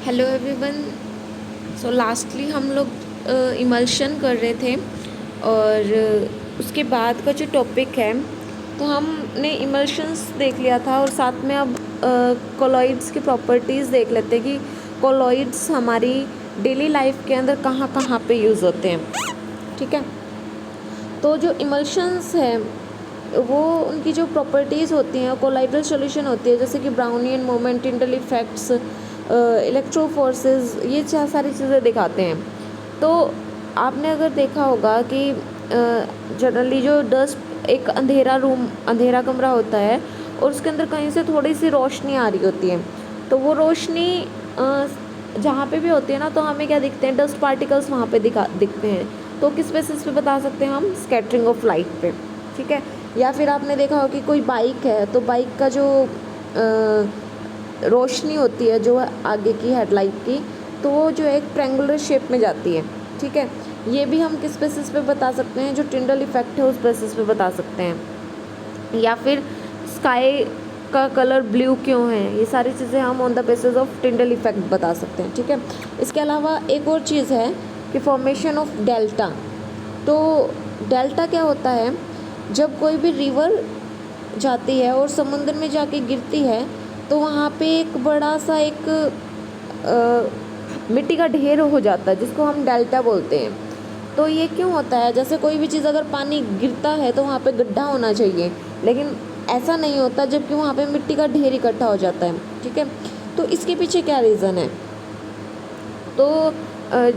Hello everyone. सो lastly हम लोग emulsion कर रहे थे और उसके बाद का जो टॉपिक है तो हमने इमल्शंस देख लिया था और साथ में अब कोलॉइड्स की प्रॉपर्टीज़ देख लेते हैं कि कोलॉइड्स हमारी डेली लाइफ के अंदर कहाँ कहाँ पे यूज़ होते हैं। ठीक है, तो जो इमल्शंस है वो उनकी जो प्रॉपर्टीज़ होती हैं कोलाइडल सॉल्यूशन होती है, जैसे कि Brownian moment, टिंडल effects, electro forces, ये सारी चीज़ें दिखाते हैं। तो आपने अगर देखा होगा कि जनरली जो डस्ट, एक अंधेरा कमरा होता है और उसके अंदर कहीं से थोड़ी सी रोशनी आ रही होती है, तो वो रोशनी जहाँ पे भी होती है ना, तो हमें क्या दिखते हैं, डस्ट पार्टिकल्स वहाँ पे दिखते हैं। तो किस बेसिस पे बता सकते हैं हम? स्कैटरिंग ऑफ लाइट पे। ठीक है, या फिर आपने देखा हो कि कोई बाइक है तो बाइक का जो रोशनी होती है जो आगे की हेडलाइट की, तो वो जो एक ट्रायंगुलर शेप में जाती है। ठीक है, ये भी हम किस बेसिस पे बता सकते हैं? जो टिंडल इफेक्ट है उस बेसिस पे बता सकते हैं। या फिर स्काई का कलर ब्लू क्यों है, ये सारी चीज़ें हम on the basis of Tyndall effect बता सकते हैं। ठीक है, इसके अलावा एक और चीज़ है कि फॉर्मेशन ऑफ डेल्टा। तो डेल्टा क्या होता है? जब कोई भी रिवर जाती है और समुद्र में जाके गिरती है तो वहाँ पे एक बड़ा सा एक मिट्टी का ढेर हो जाता है जिसको हम डेल्टा बोलते हैं। तो ये क्यों होता है? जैसे कोई भी चीज़ अगर पानी गिरता है तो वहाँ पे गड्ढा होना चाहिए, लेकिन ऐसा नहीं होता जबकि वहाँ पे मिट्टी का ढेर इकट्ठा हो जाता है। ठीक है, तो इसके पीछे क्या रीज़न है? तो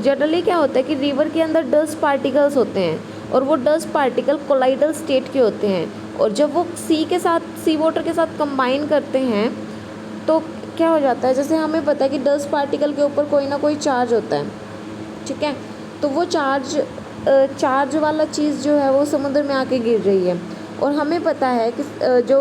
जनरली क्या होता है कि रिवर के अंदर डस्ट पार्टिकल्स होते हैं और वो डस्ट पार्टिकल कोलाइडल स्टेट के होते हैं, और जब वो सी वाटर के साथ कंबाइन करते हैं तो क्या हो जाता है, जैसे हमें पता है कि डस्ट पार्टिकल के ऊपर कोई ना कोई चार्ज होता है। ठीक है, तो वो चार्ज वाला चीज़ जो है वो समुद्र में आके गिर रही है, और हमें पता है कि जो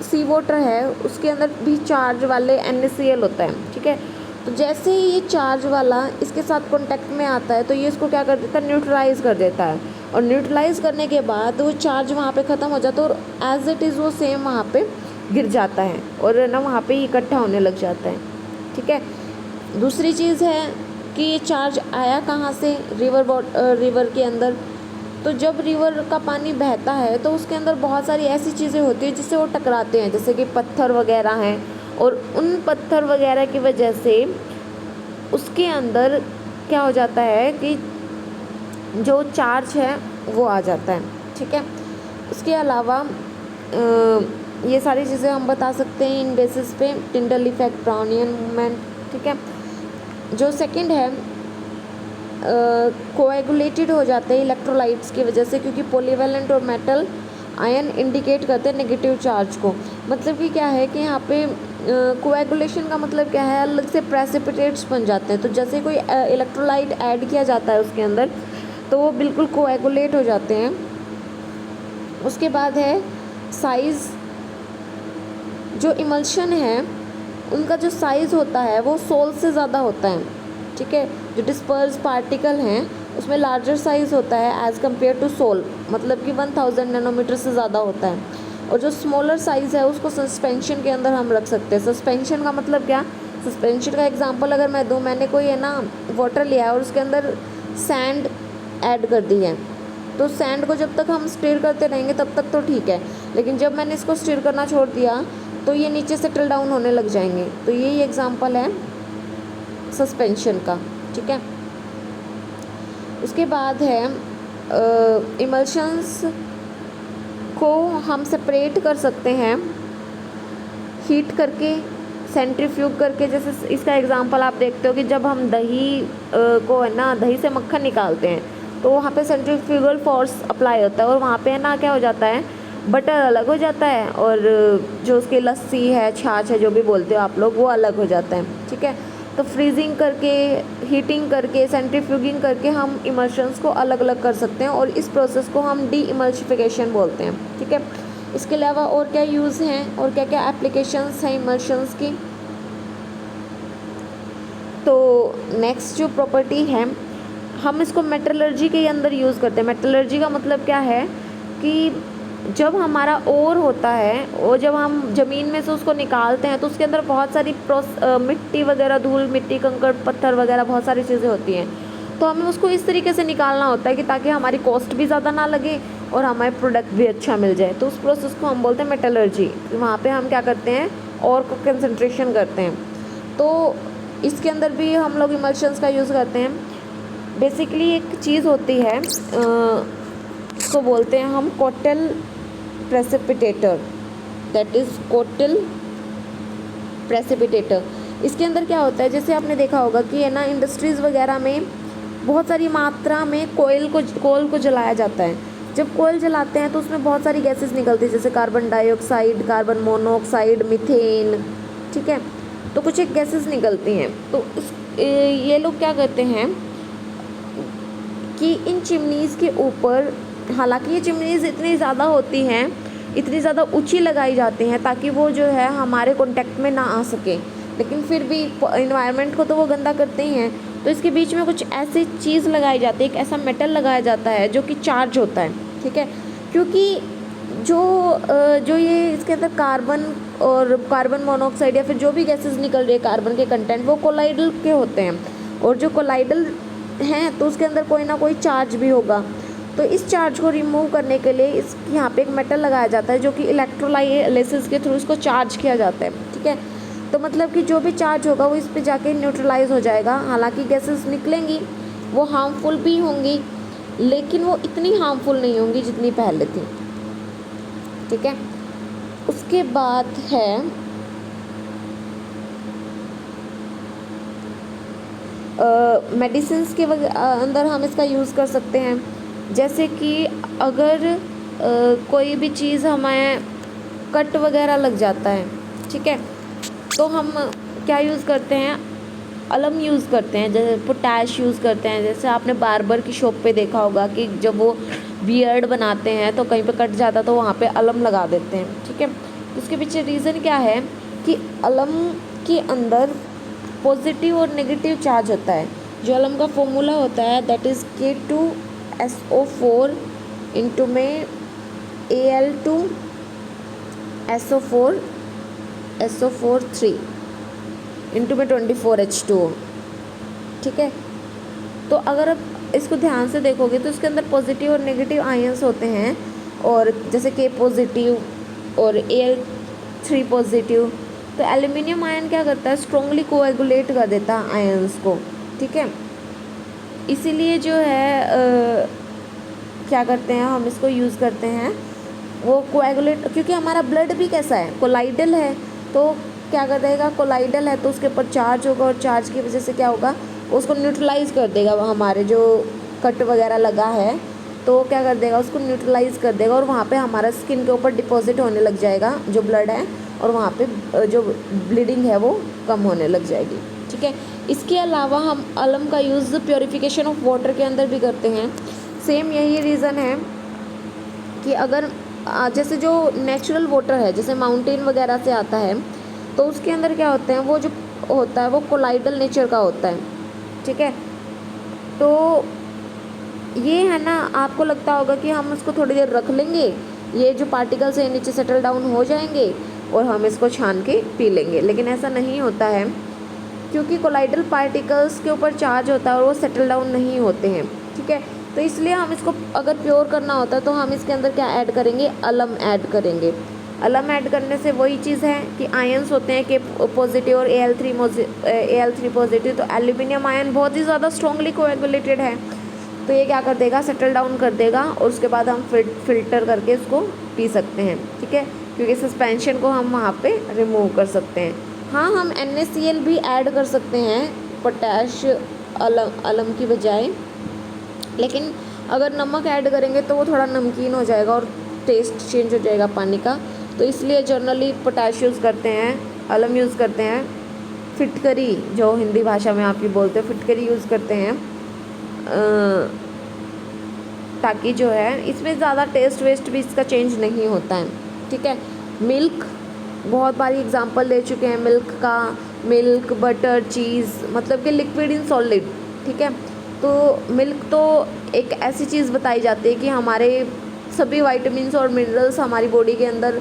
सी वाटर है उसके अंदर भी चार्ज वाले NaCl होता है। ठीक है, तो जैसे ही ये चार्ज वाला इसके साथ कांटेक्ट में आता है तो ये इसको क्या कर देता है? न्यूट्रलाइज कर देता है, और न्यूट्रलाइज करने के बाद वो चार्ज वहाँ पे ख़त्म हो जाता है और एज इट इज़ वो सेम वहाँ पे गिर जाता है और ना वहाँ पे इकट्ठा होने लग जाता है। ठीक है, दूसरी चीज़ है कि ये चार्ज आया कहाँ से? रिवर के अंदर। तो जब रिवर का पानी बहता है तो उसके अंदर बहुत सारी ऐसी चीज़ें होती हैं जिससे वो टकराते हैं, जैसे कि पत्थर वगैरह हैं, और उन पत्थर वगैरह की वजह से उसके अंदर क्या हो जाता है कि जो चार्ज है वो आ जाता है। ठीक है, उसके अलावा ये सारी चीज़ें हम बता सकते हैं इन बेसिस पे, टिंडल इफेक्ट, ब्राउनियन मूवमेंट। ठीक है, जो सेकंड है कोएगुलेटेड हो जाते हैं इलेक्ट्रोलाइट्स की वजह से, क्योंकि पॉलीवैलेंट और मेटल आयन इंडिकेट करते हैं नेगेटिव चार्ज को। मतलब कि क्या है कि यहाँ पे कोएगुलेशन का मतलब क्या है? अलग से प्रेसिपिटेट्स बन जाते हैं। तो जैसे कोई इलेक्ट्रोलाइट ऐड किया जाता है उसके अंदर तो वो बिल्कुल कोएगुलेट हो जाते हैं। उसके बाद है साइज़। जो इमल्शन है उनका जो साइज़ होता है वो सोल से ज़्यादा होता है। ठीक है, जो डिस्पर्स पार्टिकल हैं उसमें लार्जर साइज़ होता है एज़ कम्पेयर टू सोल, मतलब कि 1000 नैनोमीटर से ज़्यादा होता है। और जो स्मॉलर साइज़ है उसको सस्पेंशन के अंदर हम रख सकते हैं। सस्पेंशन का मतलब क्या? सस्पेंशन का एग्जांपल अगर मैं दूँ, मैंने कोई है ना वाटर लिया है और उसके अंदर सैंड ऐड कर दी है, तो सैंड को जब तक हम स्टिर करते रहेंगे तब तक तो ठीक है, लेकिन जब मैंने इसको स्टिर करना छोड़ दिया तो ये नीचे से ट्रिल डाउन होने लग जाएंगे। तो यही एग्जांपल है सस्पेंशन का। ठीक है, उसके बाद है इमल्शंस को हम सेपरेट कर सकते हैं हीट करके, सेंट्रीफ्यूग करके। जैसे इसका एग्जांपल आप देखते हो कि जब हम दही को है ना, दही से मक्खन निकालते हैं तो वहाँ पे सेंट्रीफ्यूगल फोर्स अप्लाई होता है और वहाँ पे है ना क्या हो जाता है, बटर अलग हो जाता है और जो उसकी लस्सी है, छाछ है, जो भी बोलते हो आप लोग, वो अलग हो जाता है। ठीक है, तो फ्रीजिंग करके, हीटिंग करके, सेंट्रीफ्यूगिंग करके हम इमल्शंस को अलग अलग कर सकते हैं और इस प्रोसेस को हम डी इमल्सिफिकेशन बोलते हैं। ठीक है, इसके अलावा और क्या यूज़ हैं और क्या क्या एप्लीकेशंस हैं इमल्शंस की? तो नेक्स्ट जो प्रॉपर्टी है, हम इसको मेटलर्जी के अंदर यूज़ करते हैं। मेटलर्जी का मतलब क्या है कि जब हमारा ओर होता है और जब हम ज़मीन में से उसको निकालते हैं तो उसके अंदर बहुत सारी मिट्टी वगैरह, धूल मिट्टी कंकड़ पत्थर वगैरह बहुत सारी चीज़ें होती हैं। तो हमें उसको इस तरीके से निकालना होता है कि ताकि हमारी कॉस्ट भी ज़्यादा ना लगे और हमारे प्रोडक्ट भी अच्छा मिल जाए। तो उस प्रोसेस को हम बोलते हैं मेटलर्जी। वहाँ पे हम क्या करते हैं, और को कंसंट्रेशन करते हैं। तो इसके अंदर भी हम लोग इमल्शंस का यूज़ करते हैं। बेसिकली एक चीज़ होती है, इसको बोलते हैं हम Kotal precipitator, that is Kotal precipitator. इसके अंदर क्या होता है, जैसे आपने देखा होगा कि है ना, इंडस्ट्रीज़ वगैरह में बहुत सारी मात्रा में कोयल को जलाया जाता है। जब कोयल जलाते हैं तो उसमें बहुत सारी गैसेस निकलती है, जैसे carbon dioxide, carbon monoxide, methane, ठीक है। तो कुछ एक गैसेस निकलती हैं। तो ये लोग क्या करते हैं कि इन चिमनीज़ के ऊपर, हालांकि ये चिमनीज़ इतनी ज़्यादा होती हैं, इतनी ज़्यादा ऊंची लगाई जाती हैं ताकि वो जो है हमारे कांटेक्ट में ना आ सके, लेकिन फिर भी इन्वायरमेंट को तो वो गंदा करते ही हैं। तो इसके बीच में कुछ ऐसी चीज़ लगाई जाती है, एक ऐसा मेटल लगाया जाता है जो कि चार्ज होता है, ठीक है। क्योंकि जो ये इसके अंदर कार्बन और कार्बन मोनोऑक्साइड या फिर जो भी गैसेस निकल रही है, कार्बन के कंटेंट, वो कोलाइडल के होते हैं। और जो कोलाइडल हैं तो उसके अंदर कोई ना कोई चार्ज भी होगा। तो इस चार्ज को रिमूव करने के लिए इस यहाँ पे एक मेटल लगाया जाता है जो कि इलेक्ट्रोलाइसिस के थ्रू इसको चार्ज किया जाता है, ठीक है। तो मतलब कि जो भी चार्ज होगा वो इस पे जाके न्यूट्रलाइज हो जाएगा। हालांकि गैसेस निकलेंगी वो हार्मफुल भी होंगी, लेकिन वो इतनी हार्मफुल नहीं होंगी जितनी पहले थी, ठीक है। उसके बाद है मेडिसिन्स के अंदर हम इसका यूज़ कर सकते हैं। जैसे कि अगर कोई भी चीज़ हमें कट वगैरह लग जाता है, ठीक है, तो हम क्या यूज़ करते हैं, अलम यूज़ करते हैं, जैसे पोटैश यूज़ करते हैं। जैसे आपने बार्बर की शॉप पे देखा होगा कि जब वो बियर्ड बनाते हैं तो कहीं पे कट जाता तो वहाँ पे अलम लगा देते हैं, ठीक है। तो उसके पीछे रीज़न क्या है कि अलम के अंदर पॉजिटिव और नेगेटिव चार्ज होता है। जो अलम का फॉर्मूला होता है दैट इज़ K2SO4 इंटू में Al2SO4 इंटू में 24H2O, ठीक है। तो अगर आप इसको ध्यान से देखोगे तो इसके अंदर पॉजिटिव और नेगेटिव आयंस होते हैं, और जैसे K पॉजिटिव और Al3 पॉजिटिव। तो एल्यूमिनियम आयन क्या करता है, स्ट्रॉन्गली कोएगुलेट कर देता है आयंस को, ठीक है। इसीलिए जो है क्या करते हैं, हम इसको यूज़ करते हैं, वो कोएगुलेट, क्योंकि हमारा ब्लड भी कैसा है, कोलाइडल है। तो क्या कर देगा, कोलाइडल है तो उसके ऊपर चार्ज होगा, और चार्ज की वजह से क्या होगा, उसको न्यूट्रलाइज़ कर देगा। हमारे जो कट वगैरह लगा है तो क्या कर देगा, उसको न्यूट्रलाइज़ कर देगा, और वहाँ पे हमारा स्किन के ऊपर डिपॉजिट होने लग जाएगा जो ब्लड है, और वहाँ पे जो ब्लीडिंग है वो कम होने लग जाएगी, ठीक है। इसके अलावा हम अलम का यूज़ प्योरीफिकेशन ऑफ वाटर के अंदर भी करते हैं। सेम यही रीज़न है कि अगर जैसे जो नेचुरल वाटर है, जैसे माउंटेन वगैरह से आता है, तो उसके अंदर क्या होते हैं, वो जो होता है वो कोलाइडल नेचर का होता है, ठीक है। तो ये है ना, आपको लगता होगा कि हम इसको थोड़ी देर रख लेंगे, ये जो पार्टिकल्स है नीचे सेटल डाउन हो जाएंगे और हम इसको छान के पी लेंगे, लेकिन ऐसा नहीं होता है, क्योंकि कोलाइडल पार्टिकल्स के ऊपर चार्ज होता है और वो सेटल डाउन नहीं होते हैं, ठीक है। तो इसलिए हम इसको अगर प्योर करना होता है तो हम इसके अंदर क्या ऐड करेंगे, अलम ऐड करेंगे। अलम ऐड करने से वही चीज़ है कि आयंस होते हैं कि पॉजिटिव और Al3 पॉजिटिव। तो एल्यूमिनियम आयन बहुत ही ज़्यादा स्ट्रॉन्गली कोएगुलेटेड है, तो ये क्या कर देगा, सेटल डाउन कर देगा, और उसके बाद हम फिल्टर करके इसको पी सकते हैं, ठीक है, क्योंकि सस्पेंशन को हम वहाँ पे रिमूव कर सकते हैं। हाँ, हम NaCl भी ऐड कर सकते हैं पोटैश अलम की बजाय, लेकिन अगर नमक ऐड करेंगे तो वो थोड़ा नमकीन हो जाएगा और टेस्ट चेंज हो जाएगा पानी का। तो इसलिए जनरली पोटैश यूज़ करते हैं, अलम यूज़ करते हैं, फिटकरी जो हिंदी भाषा में आप ये बोलते हैं, फिटकरी यूज़ करते हैं, ताकि जो है इसमें ज़्यादा टेस्ट वेस्ट भी इसका चेंज नहीं होता है, ठीक है। मिल्क बहुत बारी एग्जांपल दे चुके हैं मिल्क का, मिल्क बटर चीज़, मतलब कि लिक्विड इन सॉलिड, ठीक है। तो मिल्क तो एक ऐसी चीज़ बताई जाती है कि हमारे सभी वाइटामिन और मिनरल्स हमारी बॉडी के अंदर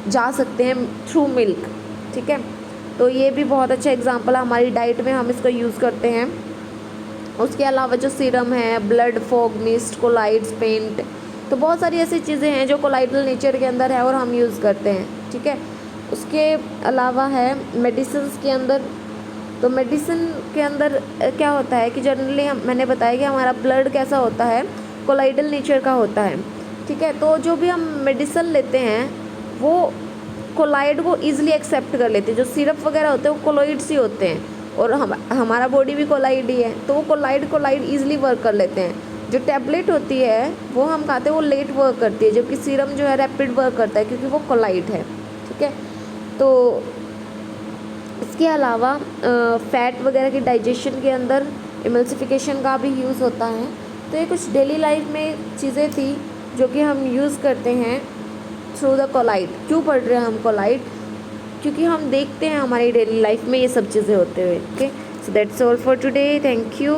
जा सकते हैं थ्रू मिल्क, ठीक है। तो ये भी बहुत अच्छा एग्जांपल है, हमारी डाइट में हम इसको यूज़ करते हैं। उसके अलावा जो सीरम है, blood fog mist, colloids paint, तो बहुत सारी ऐसी चीज़ें हैं जो कोलाइडल नेचर के अंदर है और हम यूज़ करते हैं, ठीक है। उसके अलावा है मेडिसिन के अंदर, तो मेडिसिन के अंदर क्या होता है कि जनरली मैंने बताया कि हमारा ब्लड कैसा होता है, कोलाइडल नेचर का होता है, ठीक है। तो जो भी हम मेडिसिन लेते हैं वो कोलाइड को ईजिली एक्सेप्ट कर लेते हैं। जो सिरप वगैरह होते हैं वो कोलाइड्स ही होते हैं, और हमारा बॉडी भी कोलाइड ही है, तो वो कोलाइड ईजिली वर्क कर लेते हैं। जो टैबलेट होती है वो हम खाते हैं वो लेट वर्क करती है, जबकि सीरम जो है रैपिड वर्क करता है क्योंकि वो कोलाइड है, ठीक है। तो इसके अलावा फैट वगैरह की डाइजेशन के अंदर इमल्सिफिकेशन का भी यूज़ होता है। तो ये कुछ डेली लाइफ में चीज़ें थी जो कि हम यूज़ करते हैं थ्रू द कोलाइड। क्यों पढ़ रहे हैं हम कोलाइड? क्योंकि हम देखते हैं हमारी डेली लाइफ में ये सब चीज़ें होते हुए, okay. So that's all for today, thank you.